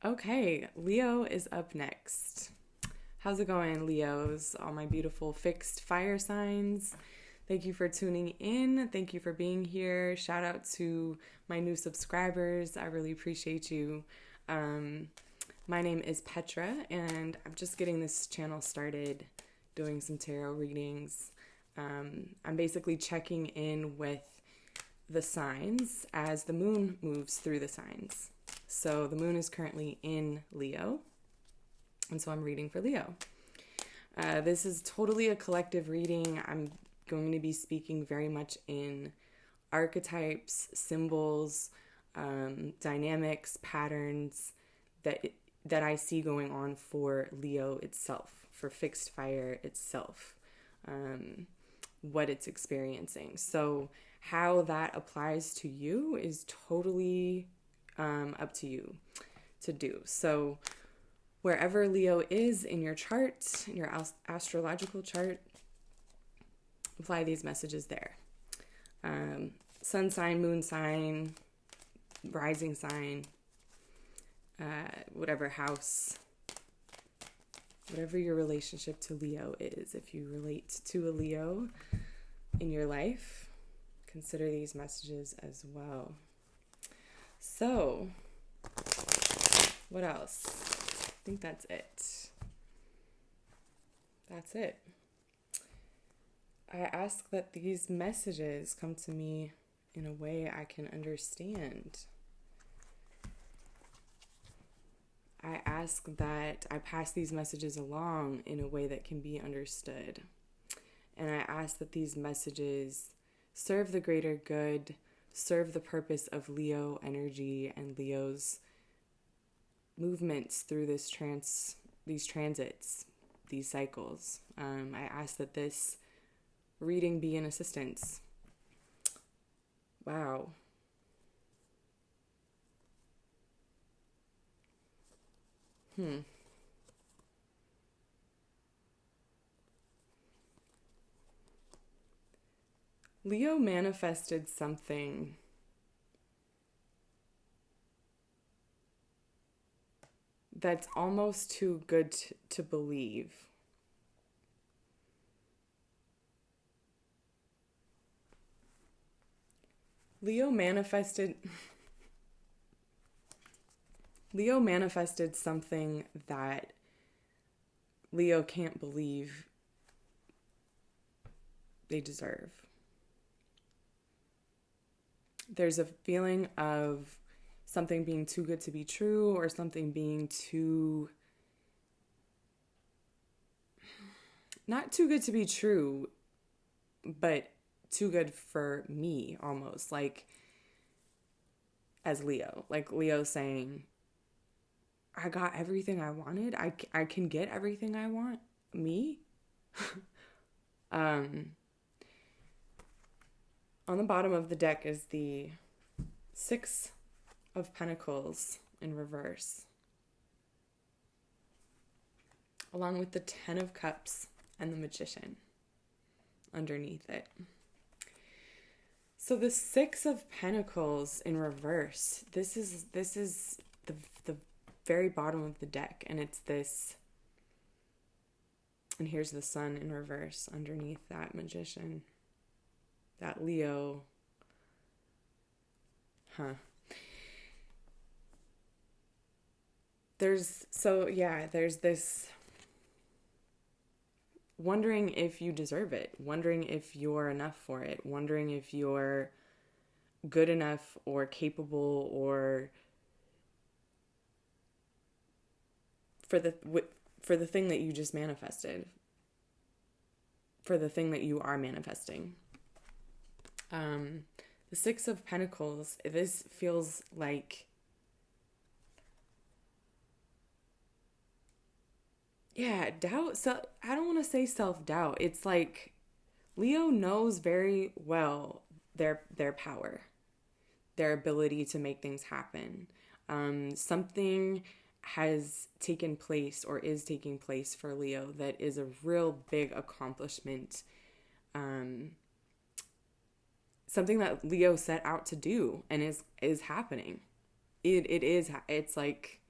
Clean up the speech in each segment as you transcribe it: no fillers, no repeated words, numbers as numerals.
Okay, Leo is up next. How's it going, Leos? All my beautiful fixed fire signs. Thank you for tuning in. Thank you for being here. Shout out to my new subscribers. I really appreciate you. My name is Petra, and I'm just getting this channel started doing some tarot readings. I'm basically checking in with the signs as the moon moves through the signs. So the moon is currently in Leo, and so I'm reading for Leo. This is totally a collective reading. I'm going to be speaking very much in archetypes, symbols, dynamics, patterns that I see going on for Leo itself, for fixed fire itself, what it's experiencing. So how that applies to you is totally up to you to do. So wherever Leo is in your chart, in your astrological chart, apply these messages there. Sun sign, moon sign, rising sign, whatever house, whatever your relationship to Leo is. If you relate to a Leo in your life, consider these messages as well. So, what else? I think that's it. That's it. I ask that these messages come to me in a way I can understand. I ask that I pass these messages along in a way that can be understood. And I ask that these messages serve the greater good, serve the purpose of Leo energy and Leo's movements through these transits, these cycles. I ask that this reading be an assistance. Wow. Leo manifested something that's almost too good to believe. Leo manifested something that Leo can't believe they deserve. There's a feeling of something being too good to be true, or something being not too good to be true, but too good for me, almost, like as Leo. Like Leo saying, I got everything I wanted. I can get everything I want. Me? On the bottom of the deck is the Six of Pentacles in reverse, along with the Ten of Cups and the Magician underneath it. So the Six of Pentacles in reverse, this is the very bottom of the deck, and it's this, and here's the Sun in reverse underneath that Magician, that Leo. There's this wondering if you deserve it, wondering if you're enough for it, wondering if you're good enough or capable or for the thing that you just manifested, for the thing that you are manifesting. The Six of Pentacles, this feels like, doubt. So I don't want to say self-doubt. It's like Leo knows very well their power, their ability to make things happen. Something has taken place or is taking place for Leo that is a real big accomplishment. Something that Leo set out to do and is happening. It's like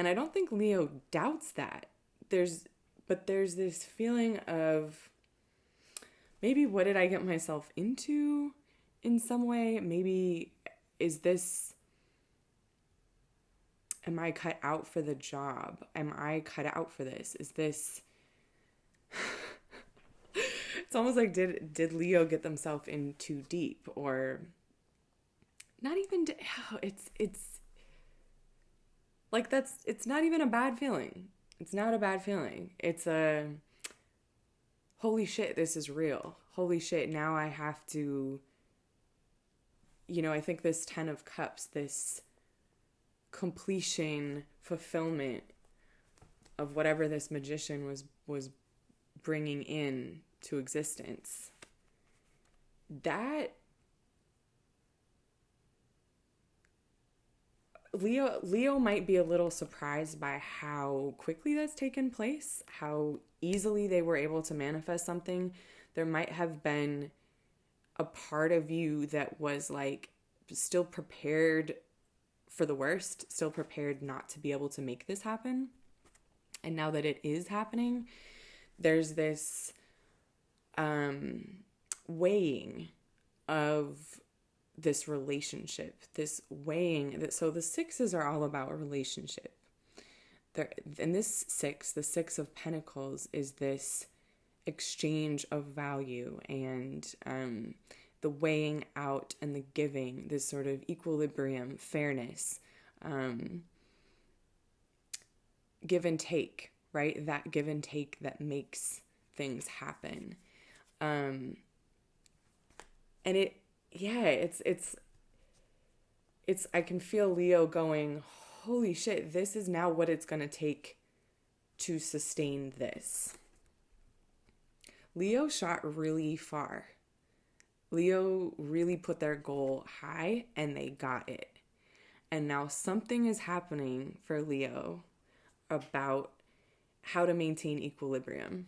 And I don't think Leo doubts that. But there's this feeling of, maybe what did I get myself into in some way? Maybe am I cut out for the job? Am I cut out for this? Is this, it's almost like, did Leo get themselves in too deep? Or not even, it's like, it's not even a bad feeling. It's not a bad feeling. It's a, holy shit, this is real. Holy shit, now I have to, I think this 10 of Cups, this completion, fulfillment of whatever this magician was bringing in to existence, that Leo might be a little surprised by how quickly that's taken place, how easily they were able to manifest something. There might have been a part of you that was like still prepared for the worst, still prepared not to be able to make this happen. And now that it is happening, there's this weighing of this relationship, this weighing that, so the sixes are all about relationship. And this the Six of Pentacles, is this exchange of value and the weighing out and the giving, this sort of equilibrium, fairness, give and take, right? That give and take that makes things happen. And it's I can feel Leo going, holy shit, this is now what it's going to take to sustain this. Leo shot really far. Leo really put their goal high and they got it. And now something is happening for Leo about how to maintain equilibrium.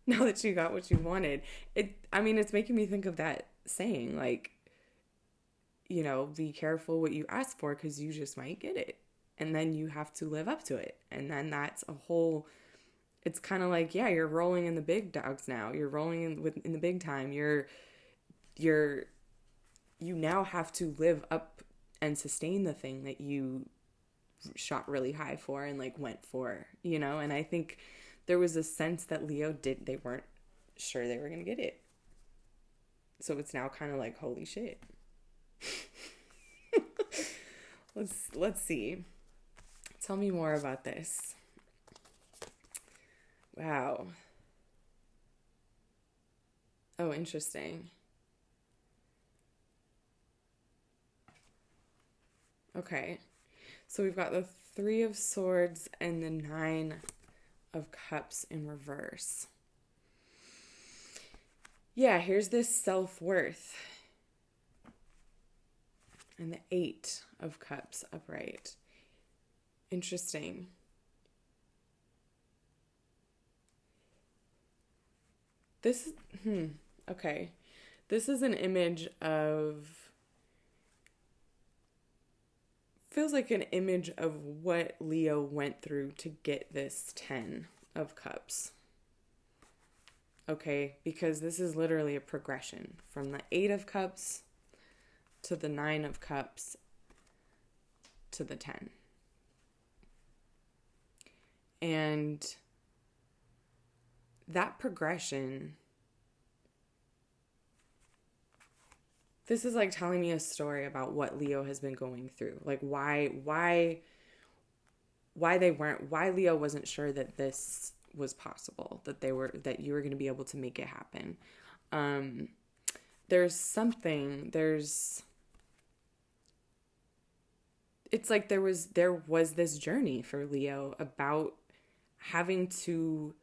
Now that you got what you wanted. It's making me think of that saying, like, be careful what you ask for because you just might get it. And then you have to live up to it. And then that's a whole, it's kind of like, yeah, you're rolling in the big dogs now. You're rolling in the big time. You now have to live up and sustain the thing that you shot really high for and like went for, and I think there was a sense that Leo they weren't sure they were going to get it. So it's now kind of like, holy shit. Let's see. Tell me more about this. Wow. Oh, interesting. Okay. So we've got the Three of Swords and the Nine of Cups in reverse. Yeah, here's this self-worth. And the Eight of Cups upright. Interesting. Okay. This is an image of, feels like an image of what Leo went through to get this 10 of Cups. Okay, because this is literally a progression from the 8 of Cups to the 9 of Cups to the 10. And that progression, this is like telling me a story about what Leo has been going through. Like why Leo wasn't sure that this was possible, that you were going to be able to make it happen. It's like there was this journey for Leo about having to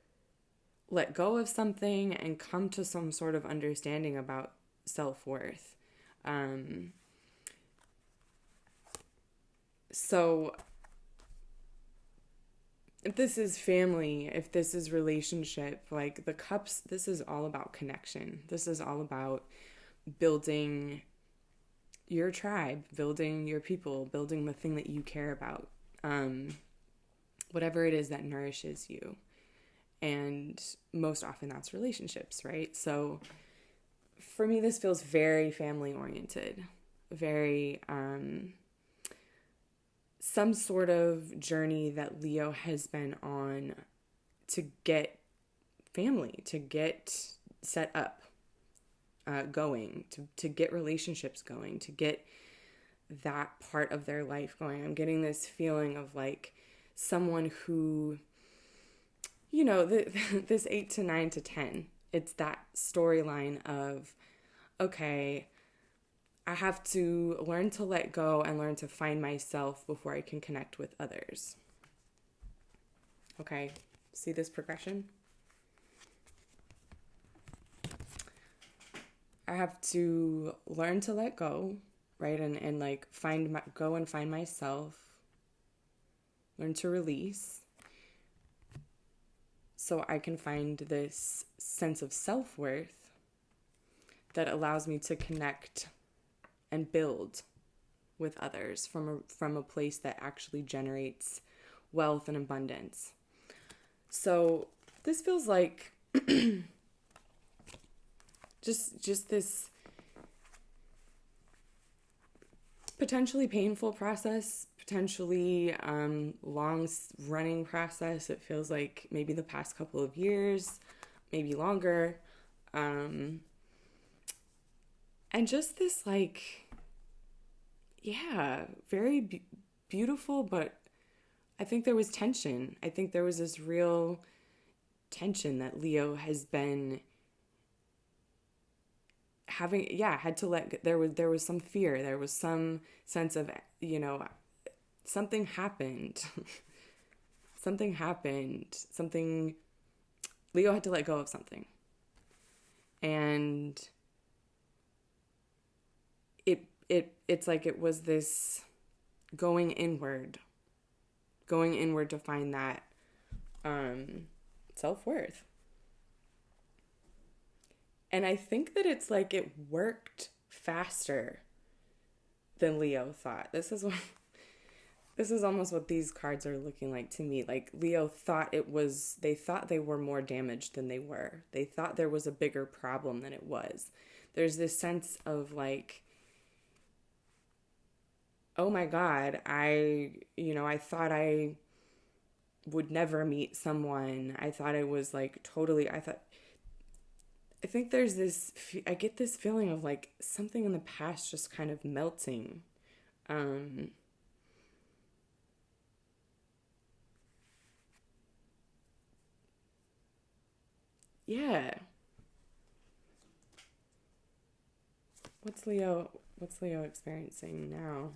let go of something and come to some sort of understanding about self-worth. So if this is family, if this is relationship, like the Cups, this is all about connection. This is all about building your tribe, building your people, building the thing that you care about, whatever it is that nourishes you. And most often that's relationships, right? So for me, this feels very family oriented, very some sort of journey that Leo has been on to get family, to get set up, going, to get relationships going, to get that part of their life going. I'm getting this feeling of like someone who, you know, this 8 to 9 to 10, it's that storyline of, okay, I have to learn to let go and learn to find myself before I can connect with others. Okay, see this progression? I have to learn to let go, right? And like go and find myself, learn to release, so I can find this sense of self-worth that allows me to connect and build with others from a place that actually generates wealth and abundance. So this feels like just this potentially painful process, potentially long running process. It feels like maybe the past couple of years, maybe longer. And just this like, yeah, very beautiful, but I think there was tension. I think there was this real tension that Leo has been having, had to there was some fear, there was some sense of, something happened. Leo had to let go of something. And it's like it was this going inward to find that self-worth. And I think that it's like it worked faster than Leo thought. This is almost what these cards are looking like to me. Like Leo thought they thought they were more damaged than they were. They thought there was a bigger problem than it was. There's this sense of like, oh my God, I thought I would never meet someone. I thought it was like totally, I think there's this, I get this feeling of like something in the past just kind of melting. Yeah. What's Leo experiencing now?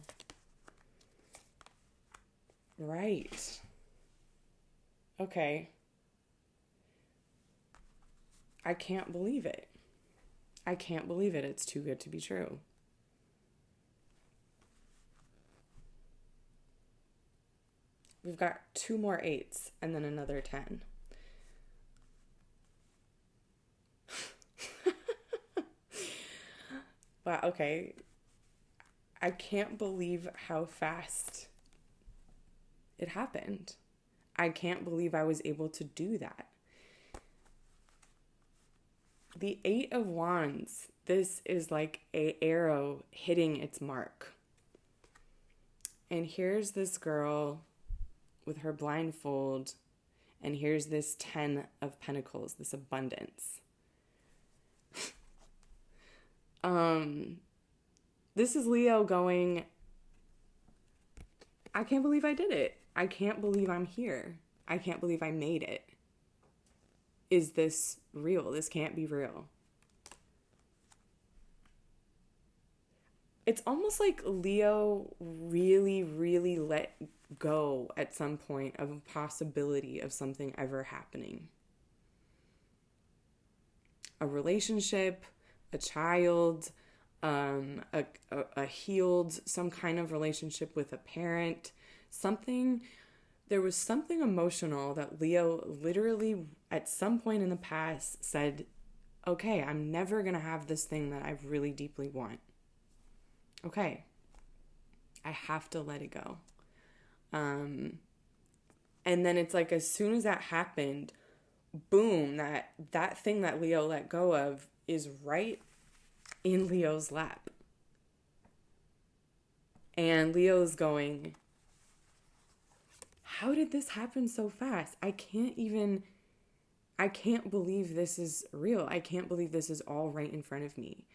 Right. Okay. I can't believe it. It's too good to be true. We've got 2 more 8s and then another 10. Wow, okay. I can't believe how fast it happened. I can't believe I was able to do that. The 8 of Wands, this is like an arrow hitting its mark. And here's this girl with her blindfold, and here's this 10 of Pentacles, this abundance. This is Leo going, I can't believe I did it. I can't believe I'm here. I can't believe I made it. Is this real? This can't be real. It's almost like Leo really, really let go at some point of a possibility of something ever happening. A relationship, a child, a healed, some kind of relationship with a parent, something. There was something emotional that Leo literally at some point in the past said, okay, I'm never going to have this thing that I really deeply want. okay, I have to let it go. And then it's like, as soon as that happened, boom, that thing that Leo let go of is right in Leo's lap. And Leo's going, how did this happen so fast? I can't believe this is real. I can't believe this is all right in front of me.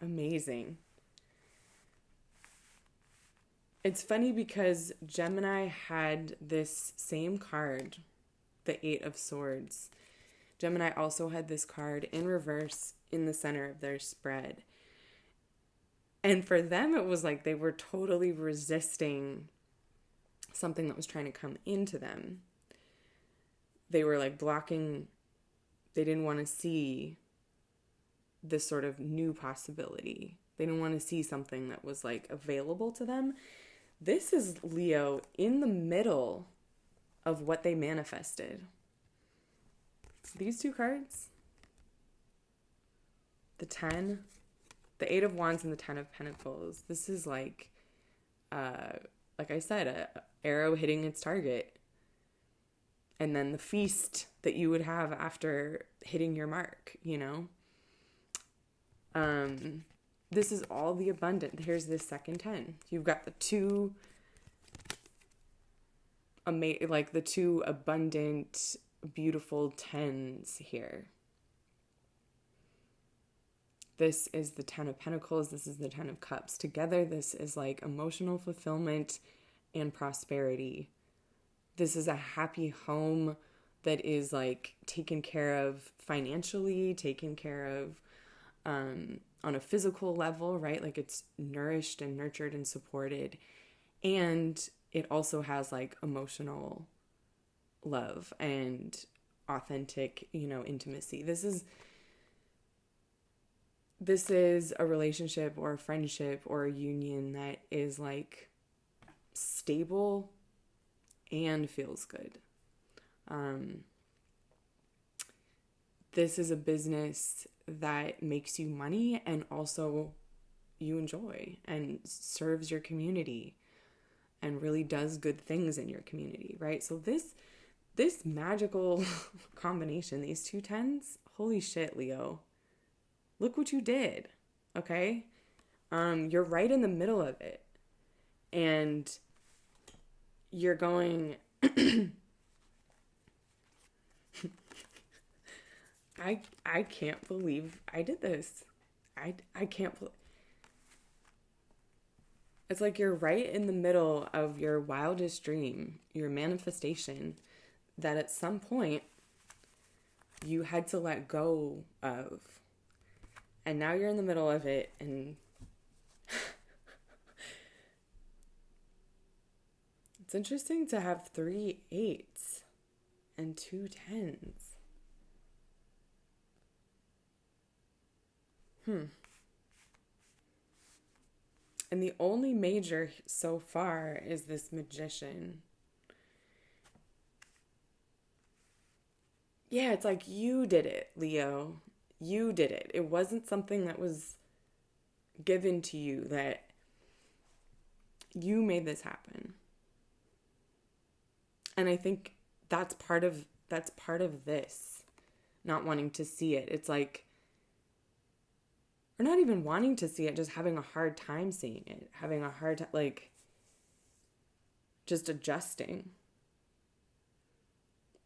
Amazing. It's funny because Gemini had this same card, the Eight of Swords. Gemini also had this card in reverse in the center of their spread. And for them, it was like they were totally resisting something that was trying to come into them. They were like blocking, they didn't want to see this sort of new possibility. They didn't want to see something that was like available to them. This is Leo in the middle of what they manifested. These two cards, the 10, the 8 of Wands and the 10 of Pentacles. This is like I said, a arrow hitting its target. And then the feast that you would have after hitting your mark, you know? This is all the abundant. Here's this second 10. You've got the two abundant, beautiful 10s here. This is the 10 of Pentacles. This is the 10 of Cups. Together, this is like emotional fulfillment and prosperity. This is a happy home that is like taken care of financially, taken care of on a physical level, right? Like it's nourished and nurtured and supported. And it also has like emotional love and authentic, intimacy. This is a relationship or a friendship or a union that is like stable and feels good. This is a business that makes you money and also you enjoy and serves your community and really does good things in your community, right? So this magical combination, these two 10s, holy shit, Leo. Look what you did, okay? You're right in the middle of it. And you're going... I can't believe I did this. I can't believe... It's like you're right in the middle of your wildest dream, your manifestation, that at some point you had to let go of. And now you're in the middle of it, and it's interesting to have 3 8s and 2 10s. And the only major so far is this Magician. Yeah, it's like you did it, Leo. You did it. It wasn't something that was given to you, that you made this happen. And I think that's part of this, not wanting to see it. It's like, or not even wanting to see it, just having a hard time seeing it, having a hard time, like, just adjusting.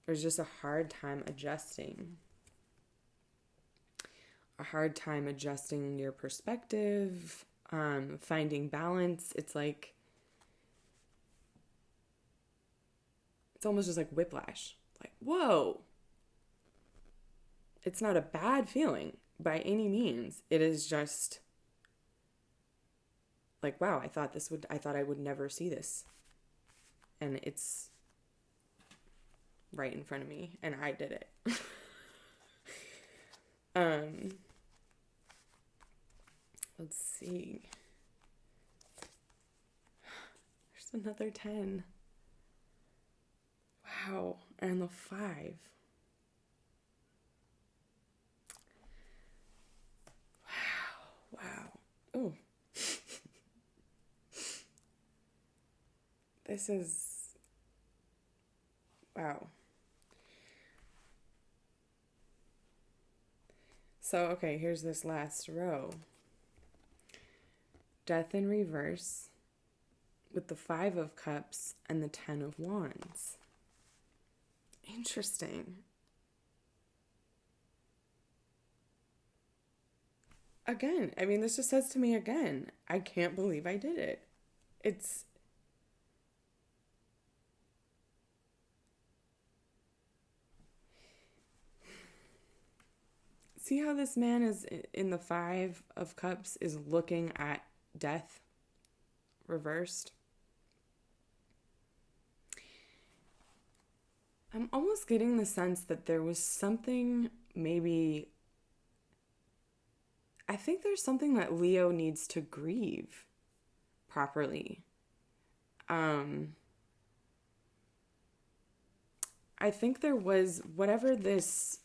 There's just a hard time adjusting. A hard time adjusting your perspective, finding balance. It's like, it's almost just like whiplash. Like, whoa. It's not a bad feeling by any means. It is just like, wow, I thought I would never see this. And it's right in front of me, and I did it. Let's see. There's another 10. Wow. And the 5. Oh. This is, wow. So, okay, here's this last row. Death in reverse with the 5 of Cups and the 10 of Wands. Interesting. Again, I mean, this just says to me again, I can't believe I did it. It's, see how this man is in the 5 of Cups is looking at death reversed? I'm almost getting the sense that there was something, maybe, I think there's something that Leo needs to grieve properly. I think there was whatever these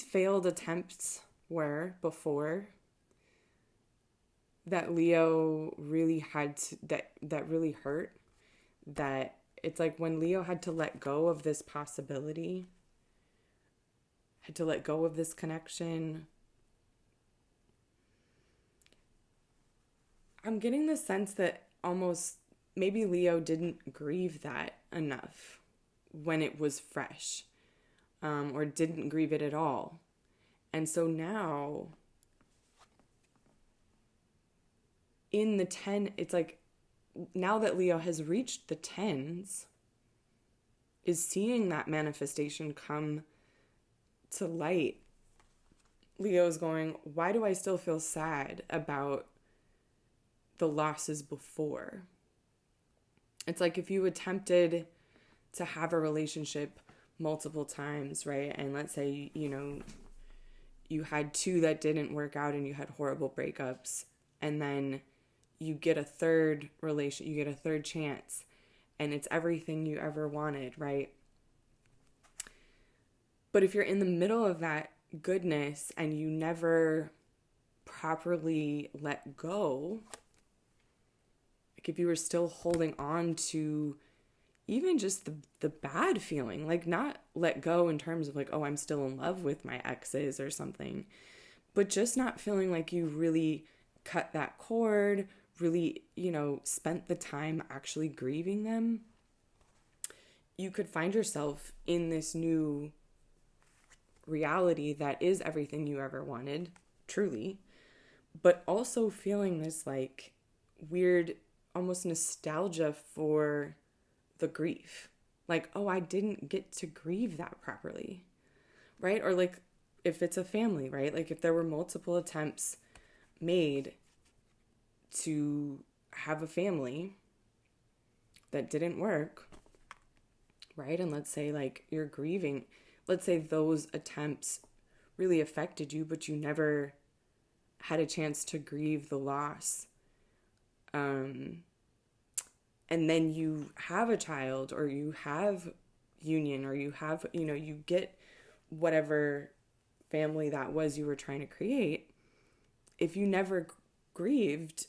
failed attempts were before, that Leo really had to, that really hurt, that it's like when Leo had to let go of this possibility, had to let go of this connection. I'm getting the sense that almost maybe Leo didn't grieve that enough when it was fresh, or didn't grieve it at all. And so now in the 10, it's like now that Leo has reached the 10s, is seeing that manifestation come to light. Leo's going, why do I still feel sad about the losses before? It's like if you attempted to have a relationship multiple times, right? And let's say, you had 2 that didn't work out and you had horrible breakups, and then you get a third chance, and it's everything you ever wanted, right? But if you're in the middle of that goodness and you never properly let go, like if you were still holding on to even just the bad feeling, like not let go in terms of like, oh, I'm still in love with my exes or something, but just not feeling like you really cut that cord, really, spent the time actually grieving them, you could find yourself in this new reality that is everything you ever wanted, truly, but also feeling this like weird, almost nostalgia for the grief. Like, oh, I didn't get to grieve that properly, right? Or like if it's a family, right? Like if there were multiple attempts made to have a family that didn't work, right? And let's say like you're grieving, let's say those attempts really affected you, but you never had a chance to grieve the loss. And then you have a child, or you have union, or you have, you get whatever family that was you were trying to create. If you never grieved,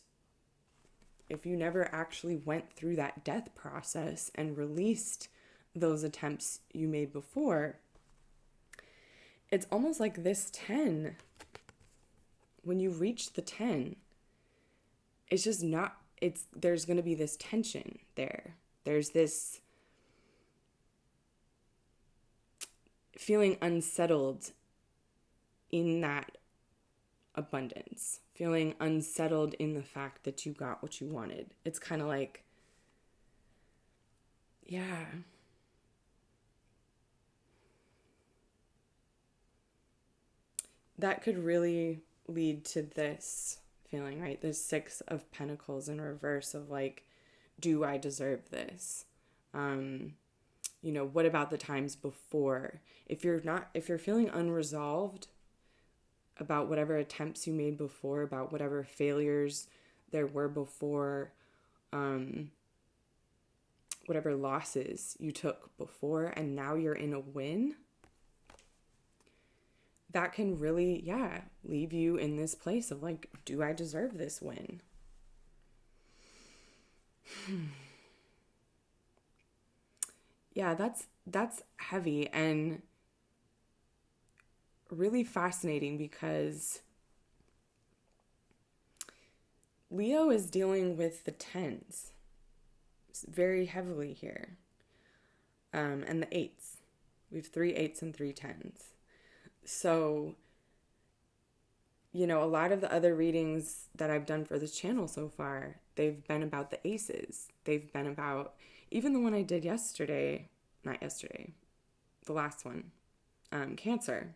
if you never actually went through that death process and released those attempts you made before, it's almost like this 10, when you reach the 10, it's just not, there's going to be this tension there. There's this feeling unsettled in that abundance, feeling unsettled in the fact that you got what you wanted. It's kind of like, yeah. That could really lead to this feeling, right? This 6 of Pentacles in reverse of like, do I deserve this? What about the times before? If you're feeling unresolved about whatever attempts you made before, about whatever failures there were before, whatever losses you took before, and now you're in a win, that can really, leave you in this place of like, do I deserve this win? Yeah, that's heavy and really fascinating because Leo is dealing with the tens very heavily here, and the eights. We have 3 8s and 3 10s. So, a lot of the other readings that I've done for this channel so far, they've been about the aces. They've been about, even the one I did not yesterday, the last one, Cancer.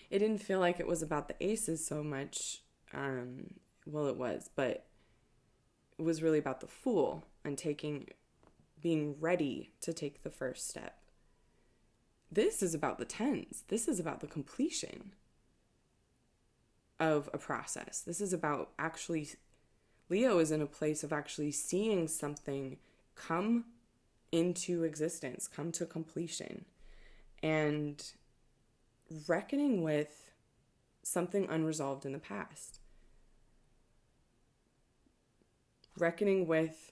It didn't feel like it was about the aces so much. Well, it was, but it was really about the Fool and being ready to take the first step. This is about the tens. This is about the completion of a process. This is about actually, Leo is in a place of actually seeing something come into existence, come to completion, and reckoning with something unresolved in the past. Reckoning with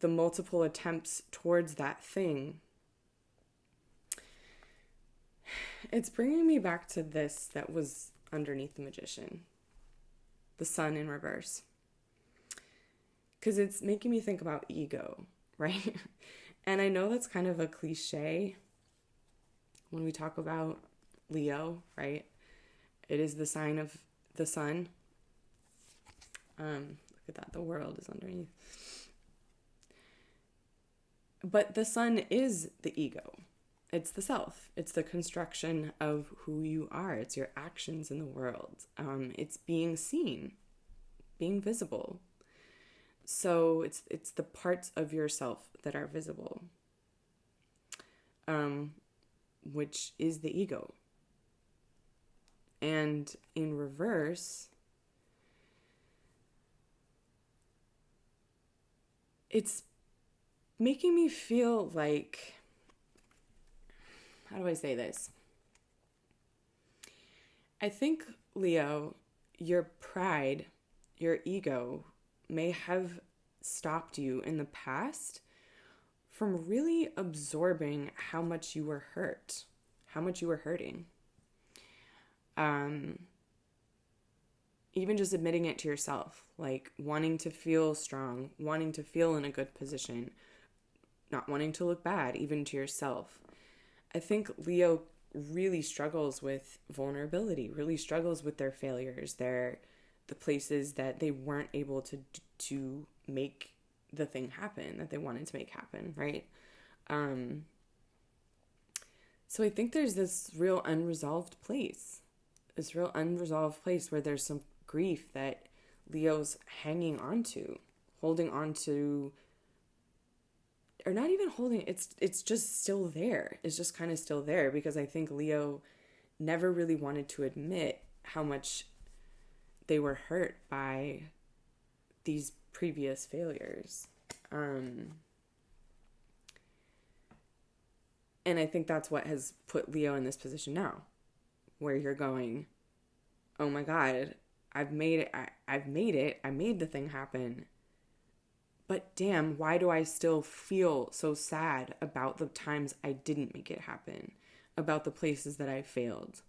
the multiple attempts towards that thing. It's bringing me back to this that was underneath the Magician, the Sun in reverse. Because it's making me think about ego, right? And I know that's kind of a cliche when we talk about Leo, right? It is the sign of the sun. Look at that, the world is underneath. But the sun is the ego. It's the self. It's the construction of who you are. It's your actions in the world. It's being seen, being visible. So it's the parts of yourself that are visible, which is the ego. And in reverse, it's making me feel like, how do I say this? I think, Leo, your pride, your ego may have stopped you in the past from really absorbing how much you were hurt, how much you were hurting. Even just admitting it to yourself, like wanting to feel strong, wanting to feel in a good position, not wanting to look bad, even to yourself. I think Leo really struggles with vulnerability, really struggles with their failures, the places that they weren't able to make the thing happen that they wanted to make happen, right? So I think there's this real unresolved place where there's some grief that Leo's hanging on to, holding on to, or not even holding, it's just still there. It's just kind of still there because I think Leo never really wanted to admit how much they were hurt by these previous failures. And I think that's what has put Leo in this position now, where you're going, oh my God, I've made it. I made the thing happen. But damn, why do I still feel so sad about the times I didn't make it happen, about the places that I failed?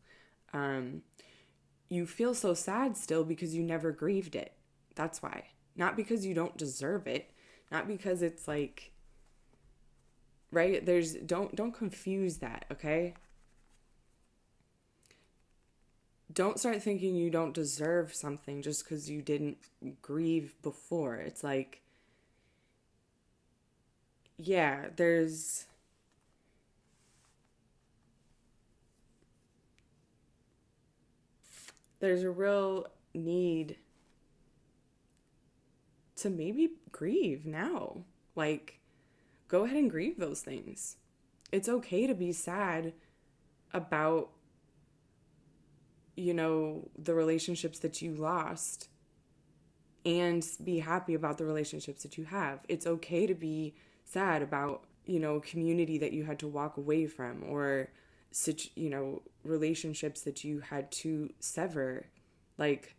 You feel so sad still because you never grieved it. That's why. Not because you don't deserve it. Not because it's like, right? Don't confuse that, okay? Don't start thinking you don't deserve something just because you didn't grieve before. It's like, yeah, there's a real need to maybe grieve now. Like, go ahead and grieve those things. It's okay to be sad about, the relationships that you lost and be happy about the relationships that you have. It's okay to be sad about, community that you had to walk away from, or relationships that you had to sever. Like,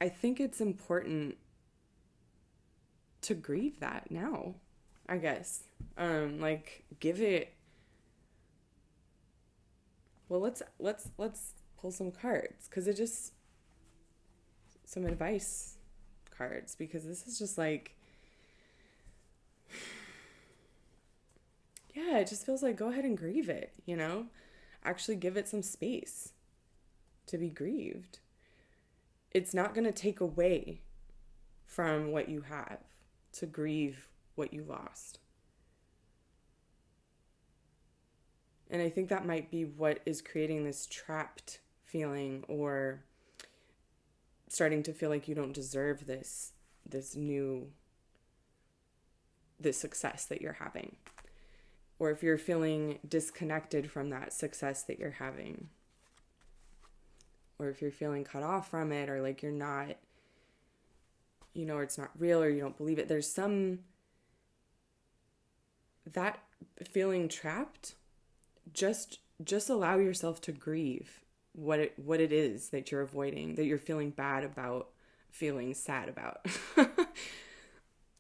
I think it's important to grieve that now, I guess. Like, give it, well, let's pull some cards, because it just, some advice cards, because this is just like, yeah, it just feels like, go ahead and grieve it, actually give it some space to be grieved. It's not going to take away from what you have to grieve what you lost. And I think that might be what is creating this trapped feeling, or starting to feel like you don't deserve this success that you're having. Or if you're feeling disconnected from that success that you're having. Or if you're feeling cut off from it, or like you're not, or it's not real, or you don't believe it. There's that feeling trapped, just allow yourself to grieve what it is that you're avoiding, that you're feeling bad about, feeling sad about.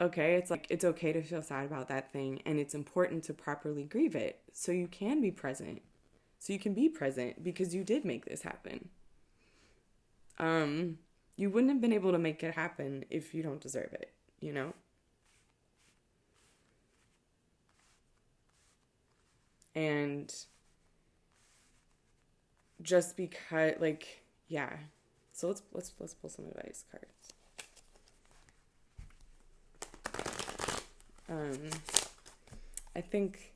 Okay, it's like, it's okay to feel sad about that thing, and it's important to properly grieve it so you can be present. So you can be present because you did make this happen. You wouldn't have been able to make it happen if you don't deserve it, And just because, like, yeah. So let's pull some advice cards. I think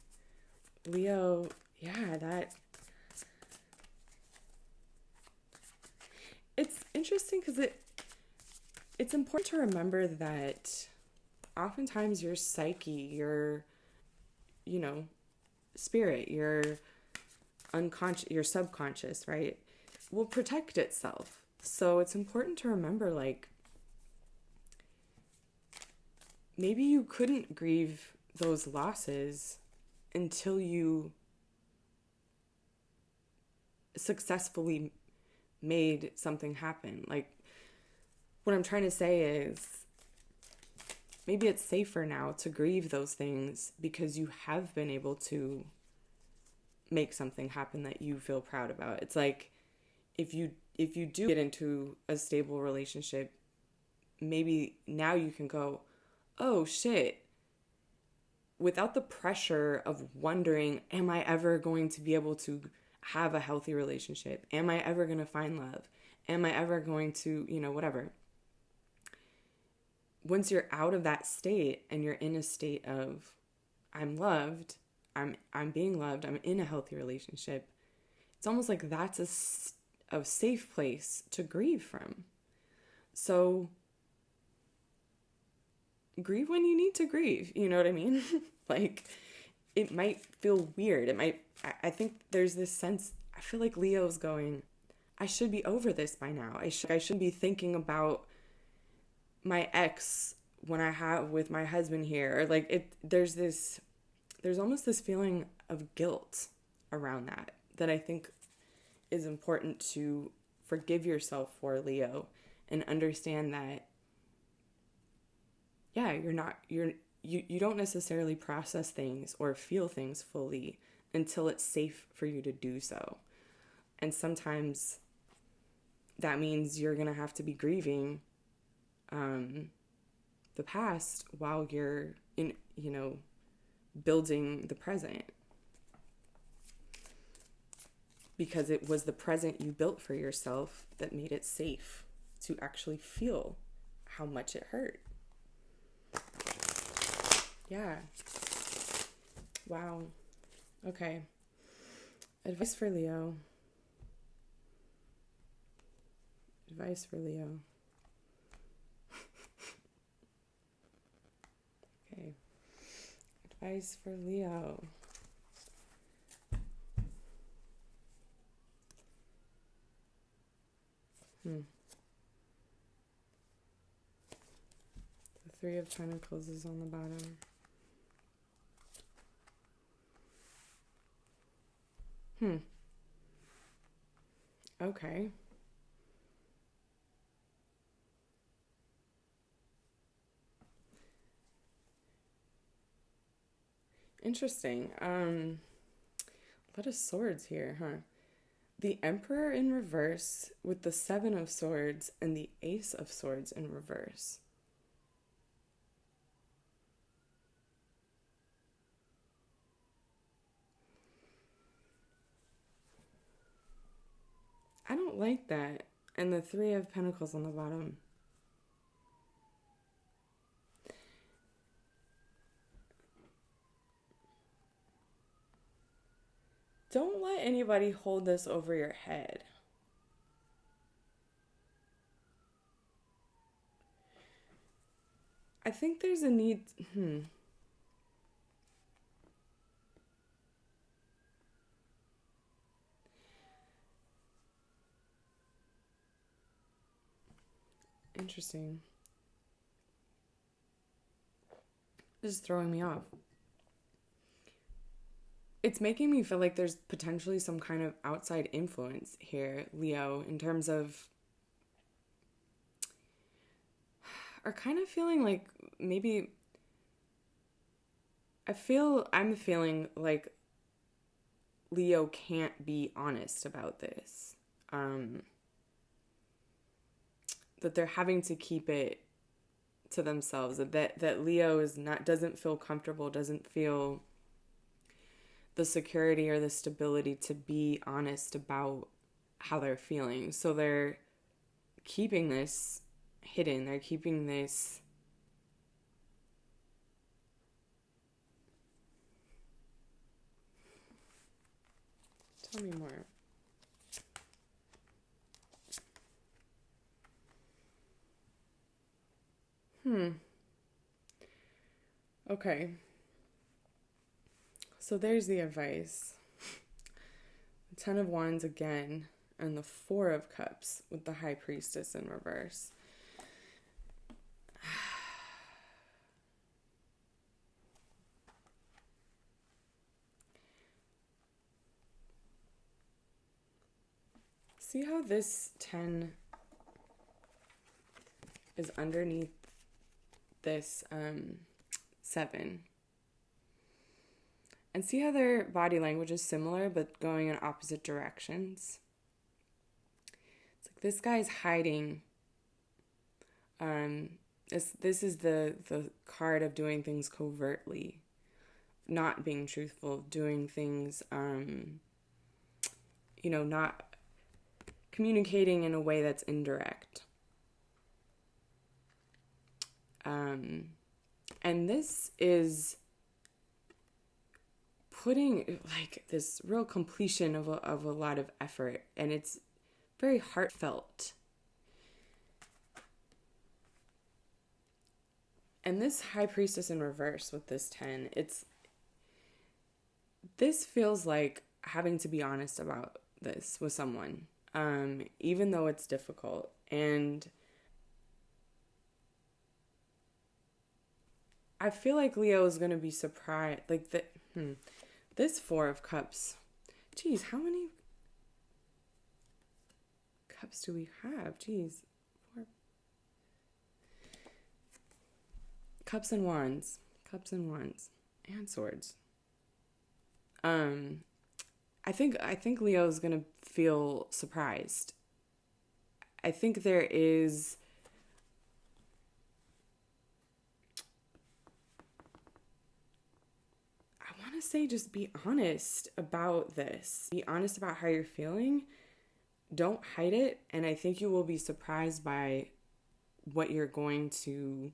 Leo, it's interesting because it's important to remember that oftentimes your psyche, your, spirit, your unconscious, your subconscious, right, will protect itself. So it's important to remember, like, maybe you couldn't grieve those losses until you successfully made something happen. Like, what I'm trying to say is, maybe it's safer now to grieve those things because you have been able to make something happen that you feel proud about. It's like, if you do get into a stable relationship, maybe now you can go, oh shit, without the pressure of wondering, am I ever going to be able to have a healthy relationship? Am I ever going to find love? Am I ever going to, whatever. Once you're out of that state and you're in a state of, I'm loved, I'm being loved, I'm in a healthy relationship, it's almost like that's a safe place to grieve from. So grieve when you need to grieve, you know what I mean? Like, it might feel weird. I think there's this sense, I feel like Leo's going, I should be over this by now. I shouldn't be thinking about my ex when I have with my husband here. Or like, there's almost this feeling of guilt around that I think is important to forgive yourself for, Leo, and understand that, yeah, you don't necessarily process things or feel things fully until it's safe for you to do so. And sometimes that means you're going to have to be grieving the past while you're in, building the present. Because it was the present you built for yourself that made it safe to actually feel how much it hurt. Yeah. Wow. Okay. Advice for Leo. Advice for Leo. Okay. Advice for Leo. The Three of Pentacles is on the bottom. Hmm. Okay. Interesting. A lot of swords here, huh? The Emperor in reverse with the Seven of Swords and the Ace of Swords in reverse. I don't like that. And the Three of Pentacles on the bottom. Don't let anybody hold this over your head. I think there's a need. Interesting. This is throwing me off. It's making me feel like there's potentially some kind of outside influence here, Leo, in terms of, or kind of feeling like maybe, I'm feeling like Leo can't be honest about this. That they're having to keep it to themselves. That Leo doesn't feel comfortable, doesn't feel the security or the stability to be honest about how they're feeling. So they're keeping this hidden. They're keeping this. Tell me more. Okay. So there's the advice. The Ten of Wands again, and the Four of Cups with the High Priestess in reverse. See how this 10 is underneath this 7? And see how their body language is similar but going in opposite directions? It's like this guy's hiding. This is the card of doing things covertly, not being truthful, doing things, not communicating in a way that's indirect. And this is putting like this real completion of a lot of effort, and it's very heartfelt. And this High Priestess in reverse with this 10, this feels like having to be honest about this with someone, even though it's difficult. And I feel like Leo is going to be surprised. Like this Four of Cups. Geez, how many cups do we have? Geez. 4. Cups and Wands. Cups and Wands. And Swords. I think Leo is going to feel surprised. I think there is say just be honest about this. Be honest about how you're feeling. Don't hide it. And I think you will be surprised by what you're going to,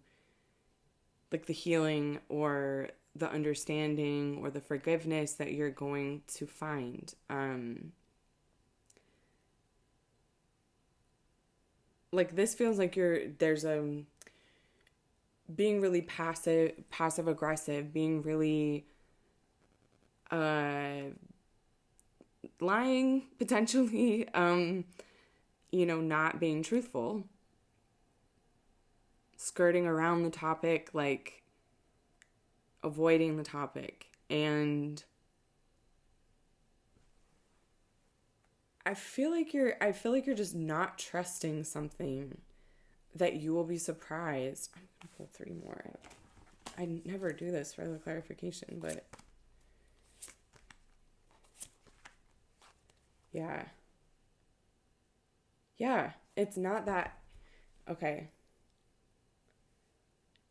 like the healing or the understanding or the forgiveness that you're going to find. Like this feels like there's being really passive aggressive, being really lying potentially, not being truthful, skirting around the topic, like avoiding the topic. And I feel like you're just not trusting something that you will be surprised. I'm gonna pull three more. I never do this for the clarification, but yeah. Yeah, it's not that. Okay.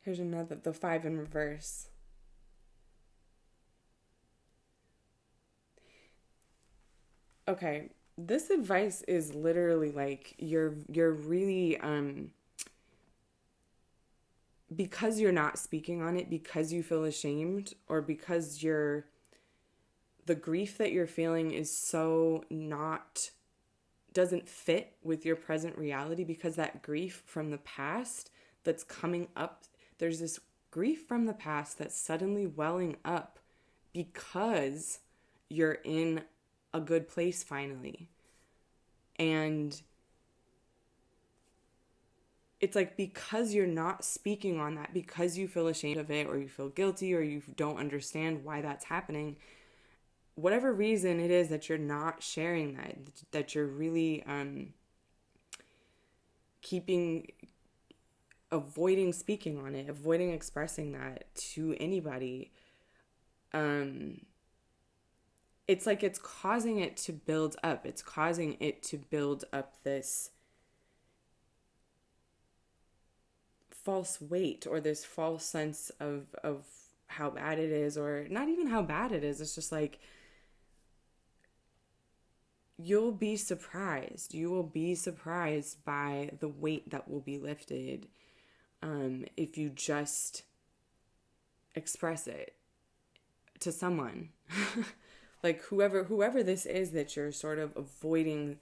Here's another, the five in reverse. Okay, this advice is literally like you're really because you're not speaking on it, because you feel ashamed, or because the grief that you're feeling is so not doesn't fit with your present reality, because that grief from the past that's coming up, there's this grief from the past that's suddenly welling up because you're in a good place finally. And it's like, because you're not speaking on that, because you feel ashamed of it, or you feel guilty, or you don't understand why that's happening, whatever reason it is that you're not sharing that you're really avoiding speaking on it, avoiding expressing that to anybody, it's like it's causing it to build up. It's causing it to build up this false weight, or this false sense of how bad it is, or not even how bad it is. It's just like, you'll be surprised. You will be surprised by the weight that will be lifted if you just express it to someone. Like whoever this is that you're sort of avoiding.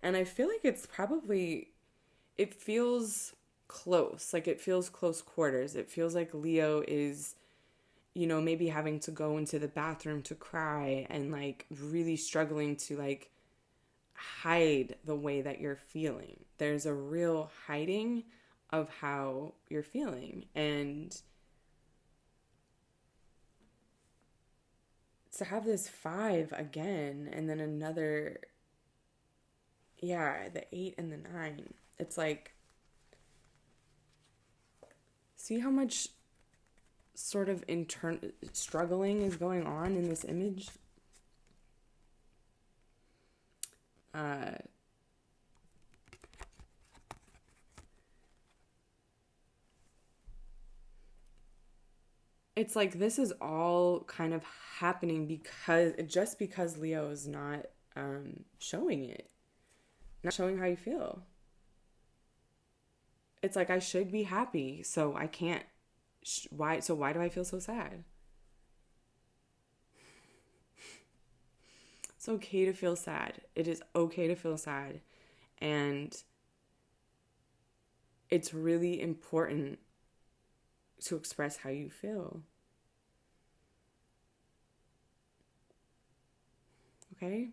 And I feel like it's probably, it feels close. Like it feels close quarters. It feels like Leo is, maybe having to go into the bathroom to cry, and like really struggling to like hide the way that you're feeling. There's a real hiding of how you're feeling. And to have this 5 again, and then another, the 8 and the 9, it's like, see how much sort of struggling is going on in this image? It's like this is all kind of happening because Leo is not showing it, not showing how you feel. It's like, I should be happy, so I can't. Why do I feel so sad? It's okay to feel sad. It is okay to feel sad. And it's really important to express how you feel. Okay?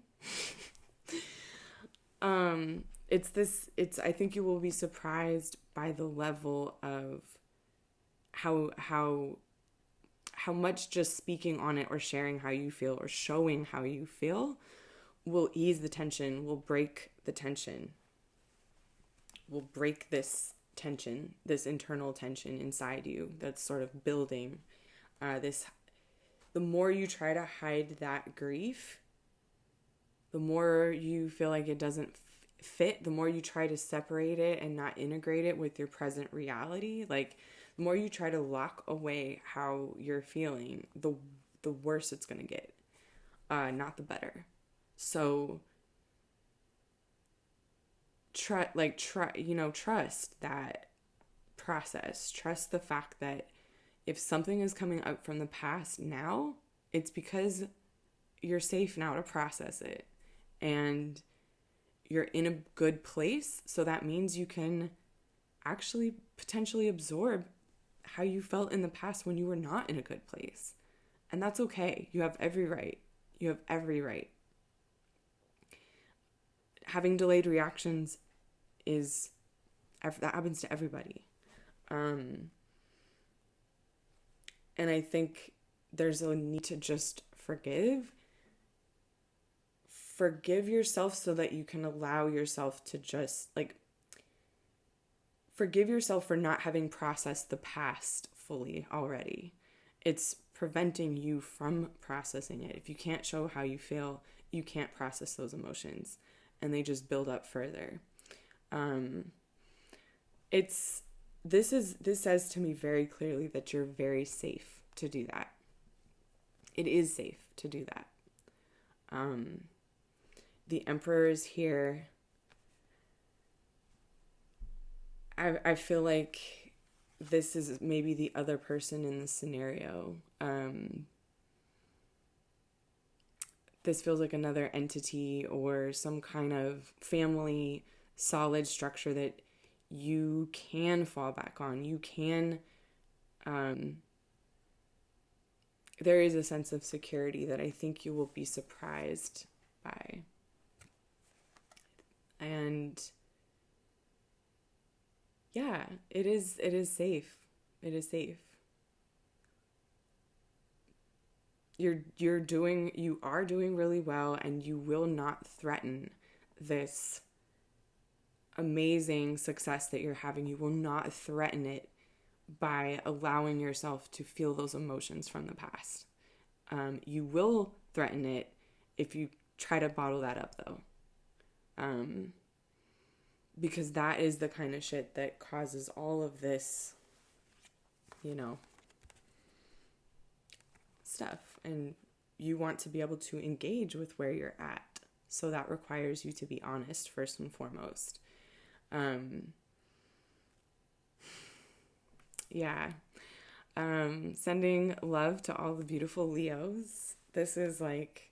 I think you will be surprised by the level of how much just speaking on it, or sharing how you feel, or showing how you feel, will ease the tension, will break the tension, will break this tension, this internal tension inside you that's sort of building. The more you try to hide that grief, the more you feel like it doesn't fit, the more you try to separate it and not integrate it with your present reality. Like, the more you try to lock away how you're feeling, the worse it's going to get, not the better. So trust that process. Trust the fact that if something is coming up from the past now, it's because you're safe now to process it, and you're in a good place. So that means you can actually potentially absorb how you felt in the past when you were not in a good place. And that's okay. You have every right. You have every right. Having delayed reactions that happens to everybody. And I think there's a need to just forgive forgive yourself so that you can allow yourself to just, like, forgive yourself for not having processed the past fully already. It's preventing you from processing it. If you can't show how you feel, you can't process those emotions, and they just build up further. This says to me very clearly that you're very safe to do that. It is safe to do that. The Emperor is here. I feel like this is maybe the other person in the scenario. This feels like another entity or some kind of family solid structure that you can fall back on. You can, there is a sense of security that I think you will be surprised by. And yeah, it is safe. It is safe. You are doing really well, and you will not threaten this amazing success that you're having. You will not threaten it by allowing yourself to feel those emotions from the past. You will threaten it if you try to bottle that up, though. Because that is the kind of shit that causes all of this, stuff. And you want to be able to engage with where you're at. So that requires you to be honest first and foremost. Sending love to all the beautiful Leos. This is like,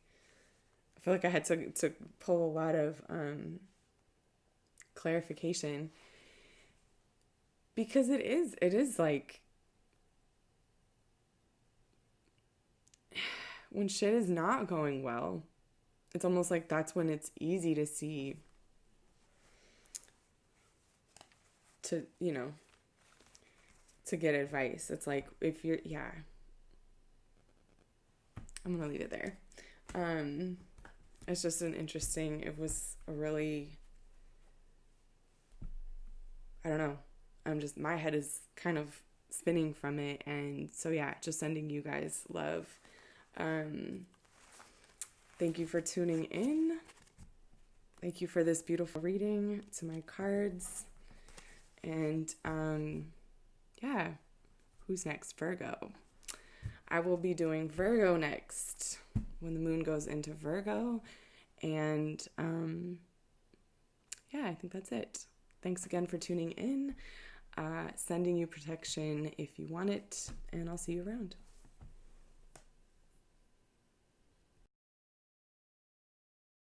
I feel like I had to pull a lot of clarification, because it is like, when shit is not going well, it's almost like that's when it's easy to see, to get advice. It's like, if you're, I'm gonna leave it there. It's just it was a really, I don't know, my head is kind of spinning from it. And so just sending you guys love. Thank you for tuning in. Thank you for this beautiful reading to my cards. And who's next? Virgo. I will be doing Virgo next when the moon goes into Virgo. And I think that's it. Thanks again for tuning in. Sending you protection if you want it, and I'll see you around.